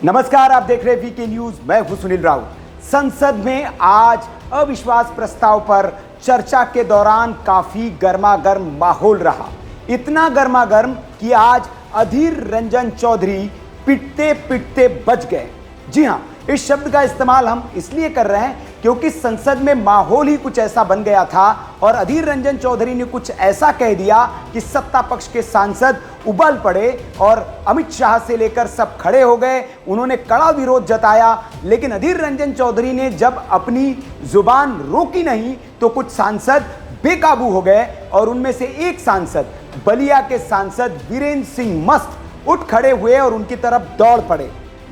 नमस्कार, आप देख रहे वीके न्यूज। मैं हूं सुनील राउत। संसद में आज अविश्वास प्रस्ताव पर चर्चा के दौरान काफी गर्मागर्म माहौल रहा। इतना गर्मागर्म कि आज अधीर रंजन चौधरी पिटते पिटते बच गए। जी हां, इस शब्द का इस्तेमाल हम इसलिए कर रहे हैं क्योंकि संसद में माहौल ही कुछ ऐसा बन गया था और अधीर रंजन चौधरी ने कुछ ऐसा कह दिया कि सत्ता पक्ष के सांसद उबल पड़े और अमित शाह से लेकर सब खड़े हो गए। उन्होंने कड़ा विरोध जताया, लेकिन अधीर रंजन चौधरी ने जब अपनी जुबान रोकी नहीं तो कुछ सांसद बेकाबू हो गए और उनमें से एक सांसद, बलिया के सांसद वीरेंद्र सिंह मस्त उठ खड़े हुए और उनकी तरफ दौड़ पड़े।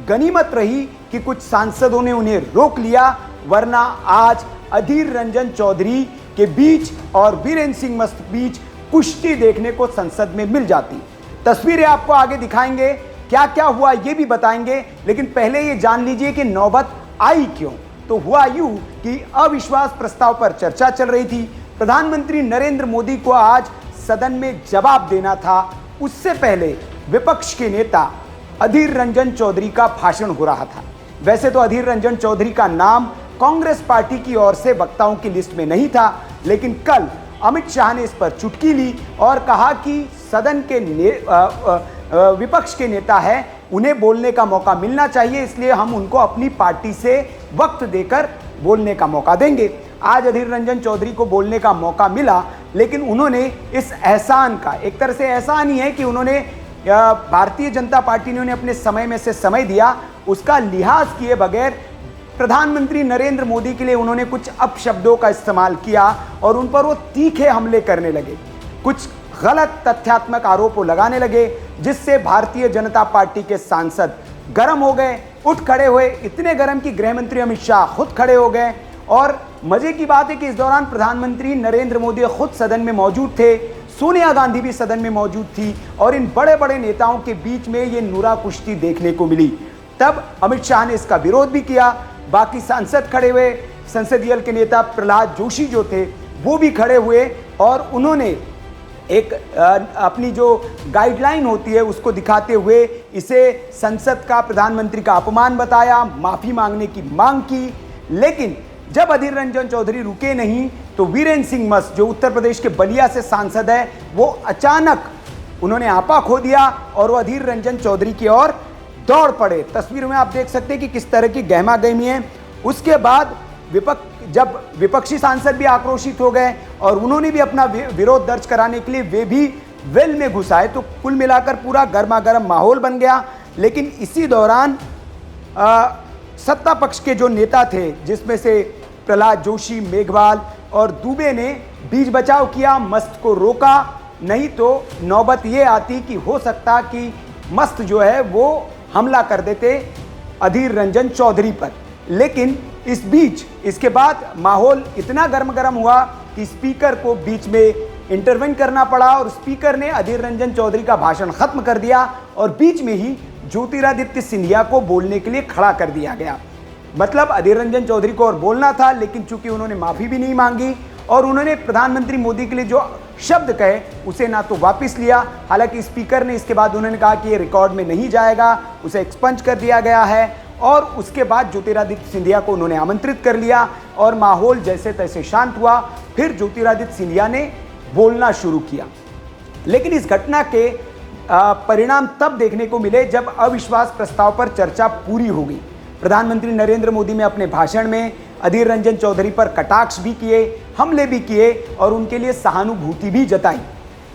गनीमत रही कि कुछ सांसदों ने उन्हें रोक लिया, वरना आज अधीर रंजन चौधरी के बीच और वीरेंद्र सिंह मस्त बीच कुश्ती देखने को संसद में मिल जाती। तस्वीरें आपको आगे दिखाएंगे, क्या क्या हुआ ये भी बताएंगे, लेकिन पहले ये जान लीजिए कि नौबत आई क्यों। तो हुआ यूं कि अविश्वास प्रस्ताव पर चर्चा चल रही थी। प्रधानमंत्री नरेंद्र मोदी को आज सदन में जवाब देना था। उससे पहले विपक्ष के नेता अधीर रंजन चौधरी का भाषण हो रहा था। वैसे तो अधीर रंजन चौधरी का नाम कांग्रेस पार्टी की ओर से वक्ताओं की लिस्ट में नहीं था, लेकिन कल अमित शाह ने इस पर चुटकी ली और कहा कि सदन के विपक्ष के नेता है, उन्हें बोलने का मौका मिलना चाहिए, इसलिए हम उनको अपनी पार्टी से वक्त देकर बोलने का मौका देंगे। आज अधीर रंजन चौधरी को बोलने का मौका मिला, लेकिन उन्होंने इस एहसान का, एक तरह से एहसान ही है कि उन्होंने भारतीय जनता पार्टी ने उन्हें अपने समय में से समय दिया, उसका लिहाज किए बगैर प्रधानमंत्री नरेंद्र मोदी के लिए उन्होंने कुछ अपशब्दों का इस्तेमाल किया और उन पर वो तीखे हमले करने लगे, कुछ गलत तथ्यात्मक आरोप लगाने लगे, जिससे भारतीय जनता पार्टी के सांसद गर्म हो गए, उठ खड़े हुए। इतने गर्म कि गृह मंत्री अमित शाह खुद खड़े हो गए। और मजे की बात है कि इस दौरान प्रधानमंत्री नरेंद्र मोदी खुद सदन में मौजूद थे, सोनिया गांधी भी सदन में मौजूद थी और इन बड़े बड़े नेताओं के बीच में ये नूरा कुश्ती देखने को मिली। तब अमित शाह ने इसका विरोध भी किया, बाकी सांसद खड़े हुए, संसदीय दल के नेता प्रहलाद जोशी जो थे वो भी खड़े हुए और उन्होंने एक अपनी जो गाइडलाइन होती है उसको दिखाते हुए इसे संसद का, प्रधानमंत्री का अपमान बताया, माफी मांगने की मांग की। लेकिन जब अधीर रंजन चौधरी रुके नहीं तो वीरेंद्र सिंह मस्त, जो उत्तर प्रदेश के बलिया से सांसद है, वो अचानक उन्होंने आपा खो दिया और वो अधीर रंजन चौधरी की ओर दौड़ पड़े। तस्वीर में आप देख सकते हैं कि किस तरह की गहमा गहमी है। उसके बाद जब विपक्षी सांसद भी आक्रोशित हो गए और उन्होंने भी अपना विरोध दर्ज कराने के लिए वे भी वेल में घुस आए, तो कुल मिलाकर पूरा गर्मा गर्म माहौल बन गया। लेकिन इसी दौरान सत्ता पक्ष के जो नेता थे, जिसमें से प्रहलाद जोशी, मेघवाल और दुबे ने बीच बचाव किया, मस्त को रोका, नहीं तो नौबत ये आती कि हो सकता कि मस्त जो है वो हमला कर देते अधीर रंजन चौधरी पर। लेकिन इस बीच इसके बाद माहौल इतना गर्म हुआ कि स्पीकर को बीच में इंटरवेन करना पड़ा और स्पीकर ने अधीर रंजन चौधरी का भाषण खत्म कर दिया और बीच में ही ज्योतिरादित्य सिंधिया को बोलने के लिए खड़ा कर दिया गया। मतलब अधीर रंजन चौधरी को और बोलना था, लेकिन चूंकि उन्होंने माफी भी नहीं मांगी और उन्होंने प्रधानमंत्री मोदी के लिए जो शब्द कहे उसे ना तो वापस लिया, हालांकि स्पीकर ने इसके बाद उन्होंने कहा कि ये रिकॉर्ड में नहीं जाएगा, उसे एक्सपंज कर दिया गया है। और उसके बाद ज्योतिरादित्य सिंधिया को उन्होंने आमंत्रित कर लिया और माहौल जैसे तैसे शांत हुआ। फिर ज्योतिरादित्य सिंधिया ने बोलना शुरू किया। लेकिन इस घटना के परिणाम तब देखने को मिले जब अविश्वास प्रस्ताव पर चर्चा पूरी हो गई। प्रधानमंत्री नरेंद्र मोदी ने अपने भाषण में अधीर रंजन चौधरी पर कटाक्ष भी किए, हमले भी किए और उनके लिए सहानुभूति भी जताई।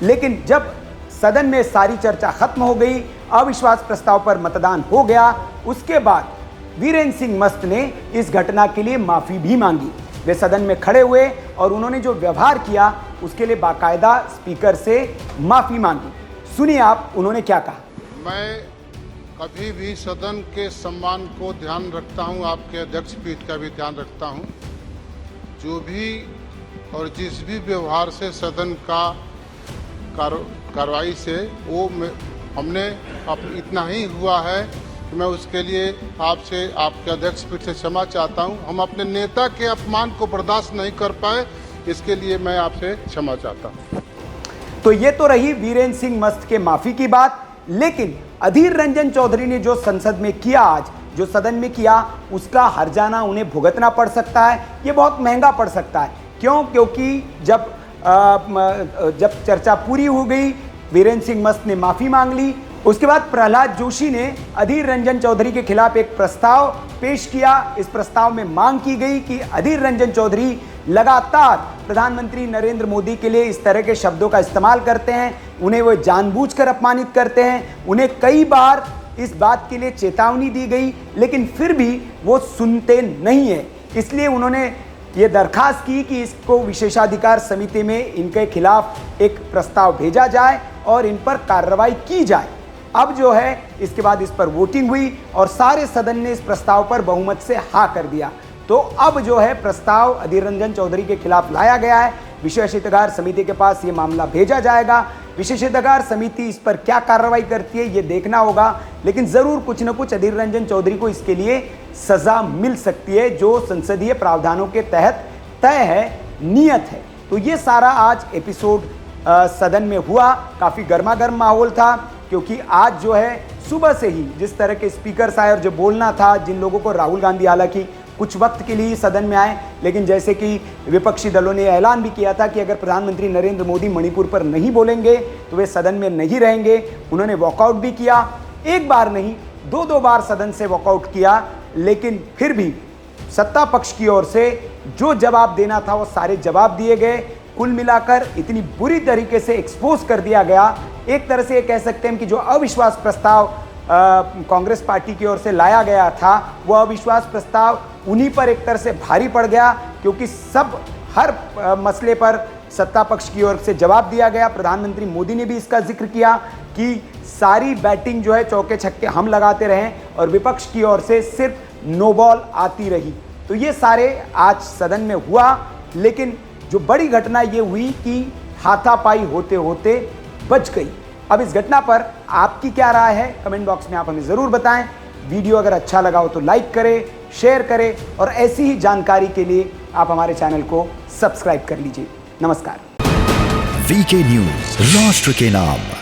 लेकिन जब सदन में सारी चर्चा खत्म हो गई, अविश्वास प्रस्ताव पर मतदान हो गया, उसके बाद वीरेंद्र सिंह मस्त ने इस घटना के लिए माफी भी मांगी। वे सदन में खड़े हुए और उन्होंने जो व्यवहार किया उसके लिए बाकायदा स्पीकर से माफी मांगी। सुनिए आप उन्होंने क्या कहा। मैं कभी भी सदन के सम्मान को ध्यान रखता हूं, आपके अध्यक्ष पीठ का भी ध्यान रखता हूं। जो भी और जिस भी व्यवहार से सदन का कार्रवाई से वो हमने इतना ही हुआ है कि मैं उसके लिए आपसे, आपके अध्यक्ष पीठ से क्षमा चाहता हूं। हम अपने नेता के अपमान को बर्दाश्त नहीं कर पाए, इसके लिए मैं आपसे क्षमा चाहता हूं। तो ये तो रही वीरेंद्र सिंह मस्त के माफी की बात। लेकिन अधीर रंजन चौधरी ने जो संसद में किया, आज जो सदन में किया, उसका हर्जाना उन्हें भुगतना पड़ सकता है। ये बहुत महंगा पड़ सकता है। क्यों? क्योंकि जब चर्चा पूरी हो गई, वीरेंद्र सिंह मस्त ने माफी मांग ली। उसके बाद प्रहलाद जोशी ने अधीर रंजन चौधरी के खिलाफ एक प्रस्ताव पेश किया। इस प्रस्ताव में मांग की गई कि अधीर रंजन चौधरी लगातार प्रधानमंत्री नरेंद्र मोदी के लिए इस तरह के शब्दों का इस्तेमाल करते हैं, उन्हें वो जानबूझकर अपमानित करते हैं। उन्हें कई बार इस बात के लिए चेतावनी दी गई, लेकिन फिर भी वो सुनते नहीं है। इसलिए उन्होंने ये दरखास्त की कि इसको विशेषाधिकार समिति में इनके खिलाफ एक प्रस्ताव भेजा जाए और इन पर कार्रवाई की जाए। अब जो है इसके बाद इस पर वोटिंग हुई और सारे सदन ने इस प्रस्ताव पर बहुमत से हाँ कर दिया। तो अब जो है प्रस्ताव अधीर रंजन चौधरी के खिलाफ लाया गया है। विशेषाधिकार समिति के पास ये मामला भेजा जाएगा। विशेषाधिकार समिति इस पर क्या कार्रवाई करती है ये देखना होगा, लेकिन जरूर कुछ न कुछ अधीर रंजन चौधरी को इसके लिए सजा मिल सकती है, जो संसदीय प्रावधानों के तहत तय है, नियत है। तो ये सारा आज एपिसोड सदन में हुआ। काफी गर्मागर्म माहौल था, क्योंकि आज जो है सुबह से ही जिस तरह के स्पीकर्स आए और जो बोलना था, जिन लोगों को राहुल गांधी हालांकि कुछ वक्त के लिए सदन में आए, लेकिन जैसे कि विपक्षी दलों ने ऐलान भी किया था कि अगर प्रधानमंत्री नरेंद्र मोदी मणिपुर पर नहीं बोलेंगे तो वे सदन में नहीं रहेंगे। उन्होंने वॉकआउट भी किया, एक बार नहीं, दो बार सदन से वॉकआउट किया, लेकिन फिर भी सत्ता पक्ष की ओर से जो जवाब देना था वो सारे जवाब दिए गए। कुल मिलाकर इतनी बुरी तरीके से एक्सपोज कर दिया गया। एक तरह से ये कह सकते हैं कि जो अविश्वास प्रस्ताव कांग्रेस पार्टी की ओर से लाया गया था, वो अविश्वास प्रस्ताव उन्हीं पर एक तरह से भारी पड़ गया, क्योंकि हर मसले पर सत्ता पक्ष की ओर से जवाब दिया गया। प्रधानमंत्री मोदी ने भी इसका जिक्र किया कि सारी बैटिंग जो है चौके छक्के हम लगाते रहें और विपक्ष की ओर से सिर्फ नो बॉल आती रही। तो ये सारे आज सदन में हुआ, लेकिन जो बड़ी घटना ये हुई कि हाथापाई होते होते बच गई। अब इस घटना पर आपकी क्या राय है, कमेंट बॉक्स में आप हमें ज़रूर बताएं। वीडियो अगर अच्छा लगा हो तो लाइक करें, शेयर करें और ऐसी ही जानकारी के लिए आप हमारे चैनल को सब्सक्राइब कर लीजिए। नमस्कार। वीके न्यूज, राष्ट्र के नाम।